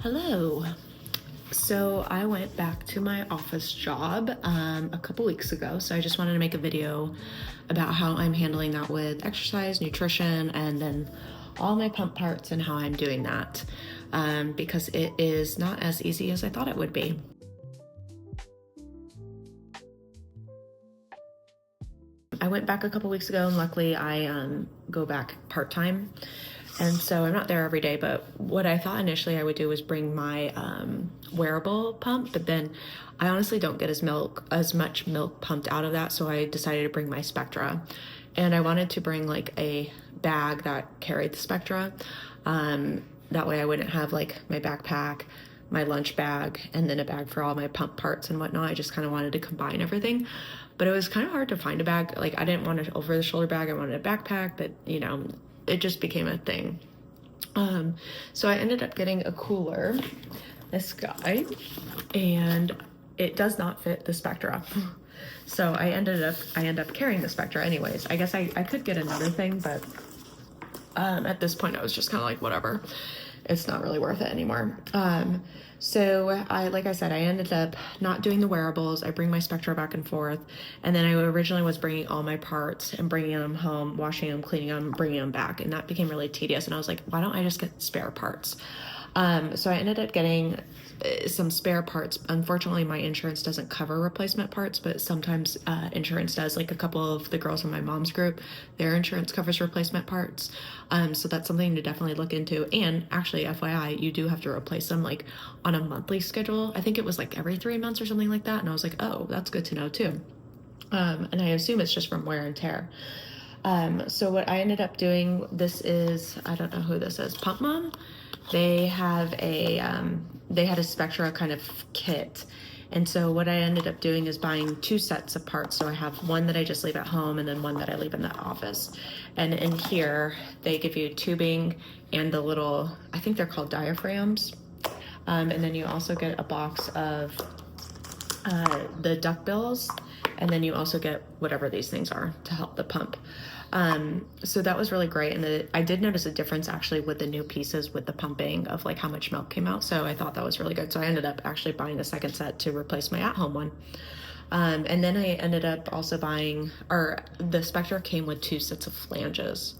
Hello. So I went back to my office job a couple weeks ago. So I just wanted to make a video about how I'm handling that with exercise, nutrition, and then all my pump parts and how I'm doing that because it is not as easy as I thought it would be. I went back a couple weeks ago, and luckily I go back part-time. And so I'm not there every day, but what I thought initially I would do was bring my wearable pump, but then I honestly don't get as much milk pumped out of that, so I decided to bring my Spectra. And I wanted to bring like a bag that carried the Spectra. That way I wouldn't have like my backpack, my lunch bag, and then a bag for all my pump parts and whatnot. I just kind of wanted to combine everything. But it was kind of hard to find a bag. Like, I didn't want an over-the-shoulder bag. I wanted a backpack, but it just became a thing. So I ended up getting a cooler, this guy, and it does not fit the Spectra. So I end up carrying the Spectra anyways. I guess I could get another thing, but at this point I was just kind of like, whatever. It's not really worth it anymore. So like I said, I ended up not doing the wearables. I bring my Spectra back and forth. And then I originally was bringing all my parts and bringing them home, washing them, cleaning them, bringing them back. And that became really tedious. And I was like, why don't I just get spare parts? So I ended up getting some spare parts. Unfortunately, my insurance doesn't cover replacement parts, but sometimes insurance does. Like a couple of the girls in my mom's group, their insurance covers replacement parts. So that's something to definitely look into. And actually, FYI, you do have to replace them like on a monthly schedule. I think it was like every 3 months or something like that. And I was like, oh, that's good to know too. And I assume it's just from wear and tear. So what I ended up doing, this is, I don't know who this is, Pump Mom. They have they had a Spectra kind of kit. And so what I ended up doing is buying 2 sets of parts. So I have one that I just leave at home and then one that I leave in the office. And in here, they give you tubing and the little, I think they're called diaphragms. And then you also get a box of the duckbills. And then you also get whatever these things are to help the pump. So that was really great. And I did notice a difference actually with the new pieces with the pumping of like how much milk came out. So I thought that was really good. So I ended up actually buying the second set to replace my at-home one. And then I ended up also buying, or the Spectra came with 2 sets of flanges.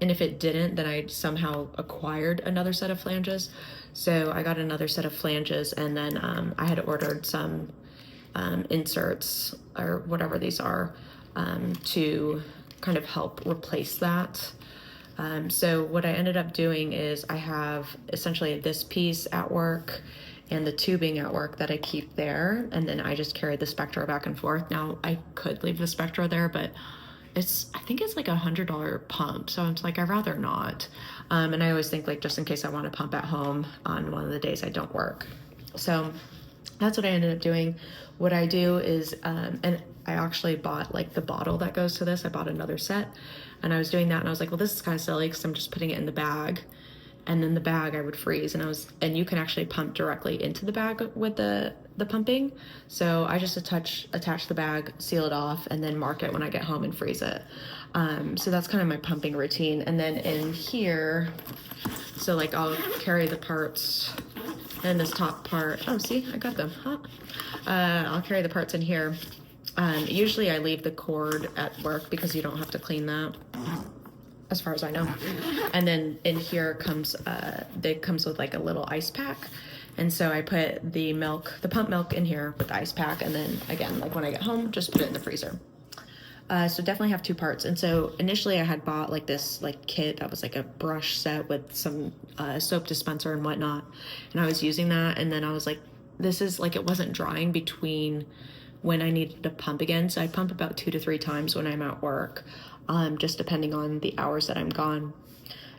And if it didn't, then I somehow acquired another set of flanges. So I got another set of flanges, and then I had ordered some inserts or whatever these are to kind of help replace that. So what I ended up doing is I have essentially this piece at work and the tubing at work that I keep there, and then I just carry the Spectra back and forth. Now I could leave the Spectra there, but I think it's like $100 pump, so it's like I'd rather not. And I always think like just in case I want to pump at home on one of the days I don't work. So that's what I ended up doing. What I do is, and I actually bought like the bottle that goes to this. I bought another set, and I was doing that, and I was like, well, this is kind of silly because I'm just putting it in the bag, and then the bag I would freeze, and you can actually pump directly into the bag with the pumping. So I just attach the bag, seal it off, and then mark it when I get home and freeze it. So that's kind of my pumping routine. And then in here, so like I'll carry the parts and this top part. Oh, see, I got them. Huh? I'll carry the parts in here. Usually I leave the cord at work because you don't have to clean that, as far as I know. And then in here comes, it comes with like a little ice pack. And so I put the pump milk in here with the ice pack. And then again, like when I get home, just put it in the freezer. So definitely have 2 parts. And so initially I had bought like this like kit that was like a brush set with some soap dispenser and whatnot. And I was using that. And then I was like, this is like, it wasn't drying between when I needed to pump again. So I pump about 2 to 3 times when I'm at work, just depending on the hours that I'm gone.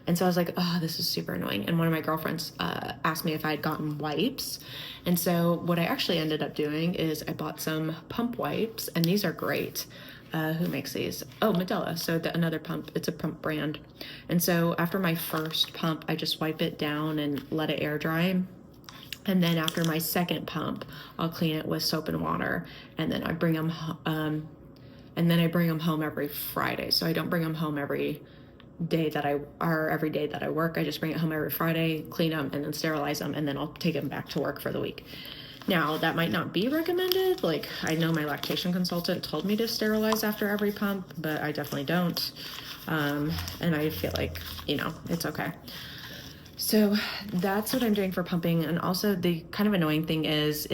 And so I was like, oh, this is super annoying. And one of my girlfriends asked me if I had gotten wipes. And so what I actually ended up doing is I bought some pump wipes, and these are great. Who makes these? Oh, Medela. So another pump, it's a pump brand. And so after my first pump, I just wipe it down and let it air dry. And then after my second pump, I'll clean it with soap and water. And then I bring them home every Friday. So I don't bring them home every every day that I work. I just bring it home every Friday, clean them, and then sterilize them, and then I'll take them back to work for the week. Now, that might not be recommended. Like, I know my lactation consultant told me to sterilize after every pump, but I definitely don't. And I feel like, it's okay. So that's what I'm doing for pumping. And also the kind of annoying thing is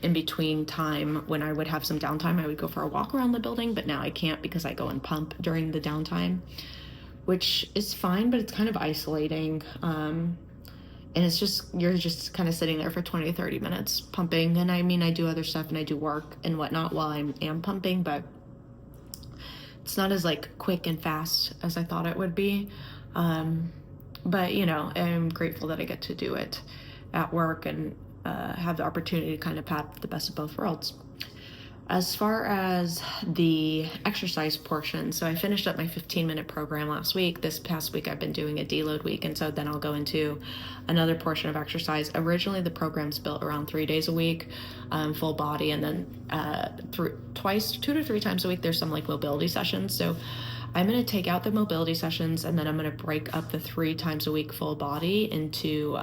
in between time when I would have some downtime, I would go for a walk around the building, but now I can't because I go and pump during the downtime, which is fine, but it's kind of isolating. And it's just, you're just kind of sitting there for 20 to 30 minutes pumping. And I mean, I do other stuff and I do work and whatnot while I am pumping, but it's not as like quick and fast as I thought it would be. But I'm grateful that I get to do it at work and have the opportunity to kind of have the best of both worlds. As far as the exercise portion, so I finished up my 15-minute program last week. This past week I've been doing a deload week, and so then I'll go into another portion of exercise. Originally the program's built around 3 days a week, full body, and then 2 to 3 times a week there's some like mobility sessions. So I'm going to take out the mobility sessions, and then I'm going to break up the 3 times a week full body into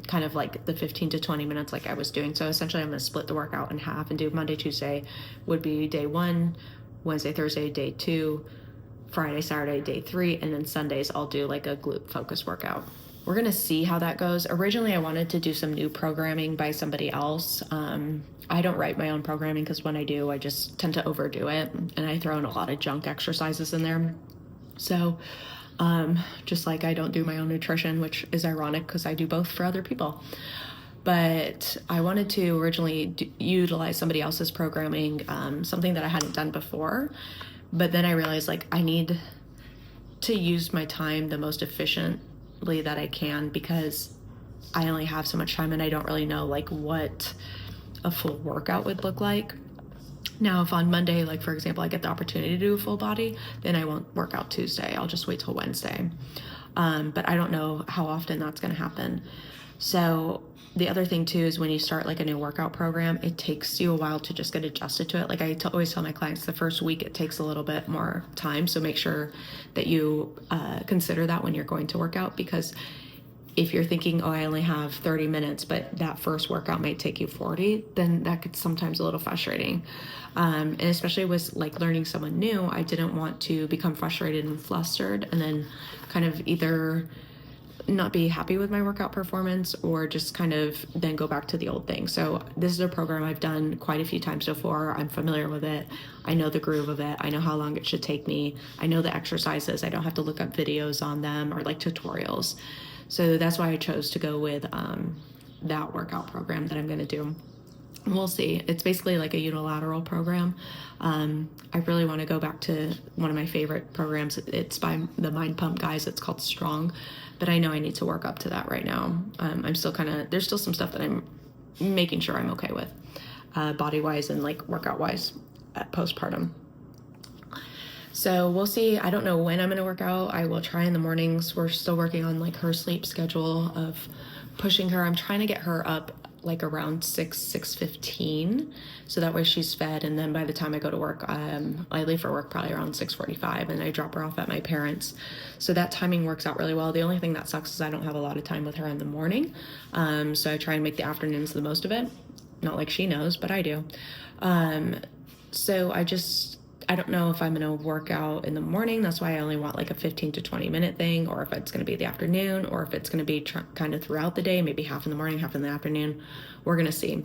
kind of like the 15 to 20 minutes like I was doing. So essentially I'm going to split the workout in half and do Monday, Tuesday would be day 1, Wednesday, Thursday, day 2, Friday, Saturday, day 3, and then Sundays I'll do like a glute focus workout. We're going to see how that goes. Originally I wanted to do some new programming by somebody else. I don't write my own programming because when I do, I just tend to overdo it, and I throw in a lot of junk exercises in there. So just like I don't do my own nutrition, which is ironic because I do both for other people. But I wanted to originally utilize somebody else's programming, something that I hadn't done before. But then I realized like I need to use my time the most efficiently that I can, because I only have so much time and I don't really know like what a full workout would look like. Now, if on Monday, like for example, I get the opportunity to do a full body, then I won't work out Tuesday. I'll just wait till Wednesday. But I don't know how often that's going to happen. So the other thing too is when you start like a new workout program, it takes you a while to just get adjusted to it. Like I always tell my clients, the first week it takes a little bit more time. So make sure that you consider that when you're going to work out, because if you're thinking, oh, I only have 30 minutes, but that first workout might take you 40, then that could sometimes a little frustrating. And especially with like learning someone new, I didn't want to become frustrated and flustered and then kind of either not be happy with my workout performance or just kind of then go back to the old thing. So this is a program I've done quite a few times before. I'm familiar with it. I know the groove of it. I know how long it should take me. I know the exercises. I don't have to look up videos on them or like tutorials. So that's why I chose to go with that workout program that I'm going to do. We'll see. It's basically like a unilateral program. I really want to go back to one of my favorite programs. It's by the Mind Pump guys. It's called Strong, but I know I need to work up to that right now. I'm still there's still some stuff that I'm making sure I'm okay with, body-wise and like workout-wise at postpartum. So we'll see. I don't know when I'm going to work out. I will try in the mornings. We're still working on like her sleep schedule of pushing her. I'm trying to get her up like around 6:15, so that way she's fed. And then by the time I go to work, I leave for work probably around 6:45, and I drop her off at my parents'. So that timing works out really well. The only thing that sucks is I don't have a lot of time with her in the morning. So I try and make the afternoons the most of it. Not like she knows, but I do. So I don't know if I'm going to work out in the morning. That's why I only want like a 15 to 20 minute thing, or if it's going to be the afternoon, or if it's going to be kind of throughout the day, maybe half in the morning, half in the afternoon. We're going to see.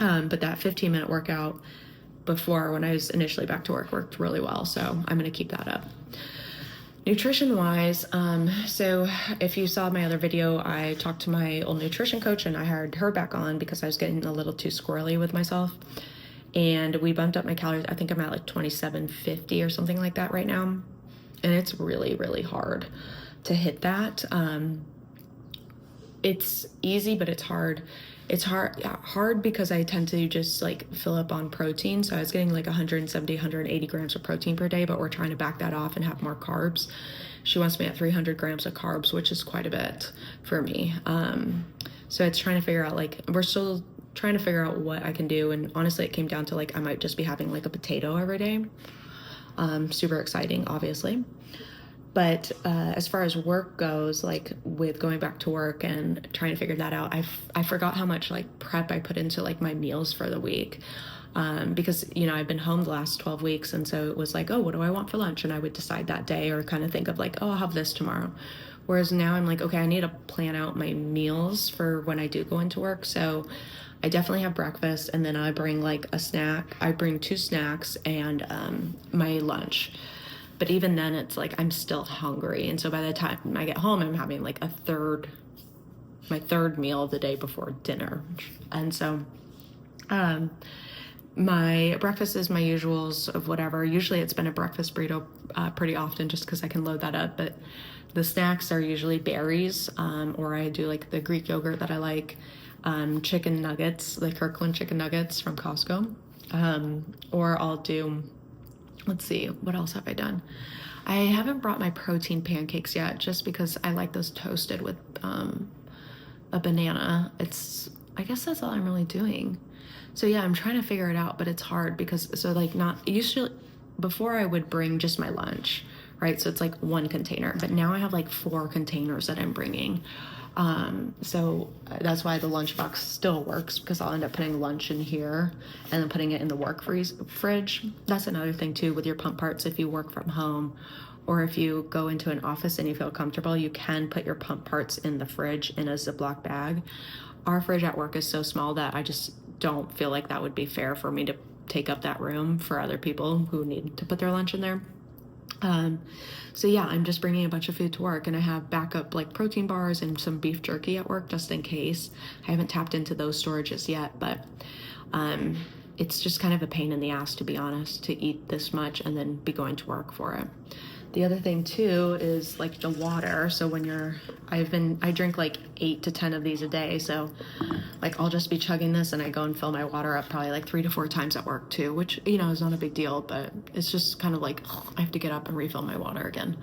But that 15-minute workout before, when I was initially back to work, worked really well. So I'm going to keep that up. Nutrition wise, so if you saw my other video, I talked to my old nutrition coach and I hired her back on because I was getting a little too squirrely with myself. And we bumped up my calories. I think I'm at like 2750 or something like that right now. And it's really, really hard to hit that. It's easy, but it's hard. It's hard because I tend to just like fill up on protein. So I was getting like 170, 180 grams of protein per day, but we're trying to back that off and have more carbs. She wants me at 300 grams of carbs, which is quite a bit for me. So it's trying to figure out, like, we're still trying to figure out what I can do. And honestly, it came down to like, I might just be having like a potato every day. Super exciting, obviously. But as far as work goes, like with going back to work and trying to figure that out, I forgot how much like prep I put into like my meals for the week. Because, you know, I've been home the last 12 weeks. And so it was like, oh, what do I want for lunch? And I would decide that day, or kind of think of like, oh, I'll have this tomorrow. Whereas now I'm like, okay, I need to plan out my meals for when I do go into work. So I definitely have breakfast, and then I bring like a snack. I bring 2 snacks and my lunch. But even then, it's like I'm still hungry. And so by the time I get home, I'm having like my third meal of the day before dinner. And so my breakfast is my usuals of whatever. Usually it's been a breakfast burrito pretty often, just because I can load that up. But the snacks are usually berries, or I do like the Greek yogurt that I like, chicken nuggets, the Kirkland chicken nuggets from Costco. Or I'll do, let's see, what else have I done? I haven't brought my protein pancakes yet, just because I like those toasted with a banana. I guess that's all I'm really doing. So yeah, I'm trying to figure it out, but it's hard because, so like not, usually before I would bring just my lunch, right? So it's like 1 container, but now I have like 4 containers that I'm bringing. So that's why the lunchbox still works, because I'll end up putting lunch in here and then putting it in the work fridge. That's another thing too with your pump parts. If you work from home, or if you go into an office and you feel comfortable, you can put your pump parts in the fridge in a Ziploc bag. Our fridge at work is so small that I just don't feel like that would be fair for me to take up that room for other people who need to put their lunch in there. So yeah, I'm just bringing a bunch of food to work, and I have backup like protein bars and some beef jerky at work just in case. I haven't tapped into those storages yet, but it's just kind of a pain in the ass, to be honest, to eat this much and then be going to work for it. The other thing too is like the water. So when I drink like 8 to 10 of these a day. So like I'll just be chugging this, and I go and fill my water up probably like 3 to 4 times at work too, which, you know, is not a big deal, but it's just kind of like, I have to get up and refill my water again.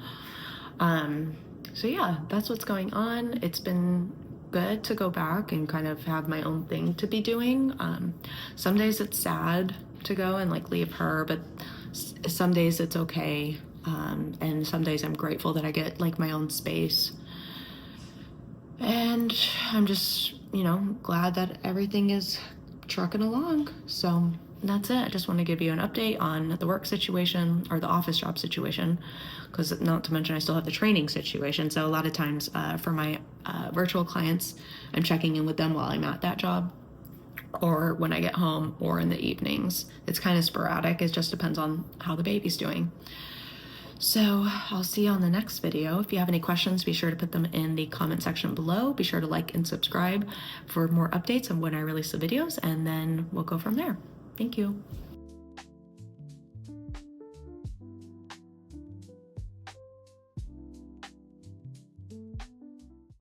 So yeah, that's what's going on. It's been good to go back and kind of have my own thing to be doing. Some days it's sad to go and like leave her, but some days it's okay. And some days I'm grateful that I get like my own space, and I'm just, you know, glad that everything is trucking along. So that's it. I just want to give you an update on the work situation, or the office job situation, because not to mention I still have the training situation. So a lot of times for my virtual clients, I'm checking in with them while I'm at that job, or when I get home, or in the evenings. It's kind of sporadic. It just depends on how the baby's doing. So I'll see you on the next video. If you have any questions, be sure to put them in the comment section below. Be sure to like and subscribe for more updates on when I release the videos, and then we'll go from there. Thank you.